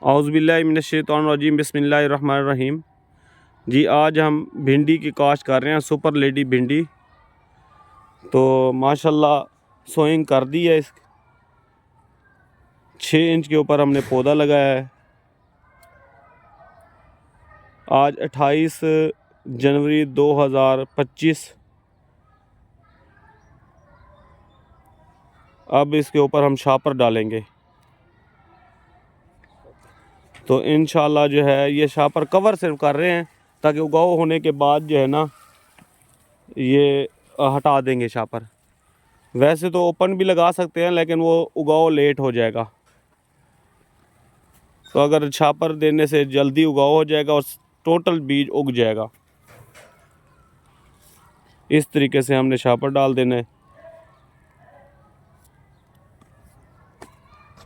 औज़ुबिल्लाहि मिनश्शैतानिर्रजीम बिस्मिल्लाहिर्रहमानिर्रहीम। जी आज हम भिंडी की काश्त कर रहे हैं, सुपर लेडी भिंडी। तो माशाल्लाह सोइंग कर दी है। इस 6 इंच के ऊपर हमने पौधा लगाया है। आज 28 जनवरी 2025। अब इसके ऊपर हम शापर डालेंगे। तो इंशाल्लाह जो है ये शापर कवर सिर्फ कर रहे हैं ताकि उगाव होने के बाद जो है ना ये हटा देंगे शापर। वैसे तो ओपन भी लगा सकते हैं लेकिन वो उगाव लेट हो जाएगा। तो अगर शापर देने से जल्दी उगाव हो जाएगा और टोटल बीज उग जाएगा। इस तरीके से हमने शापर डाल देना है।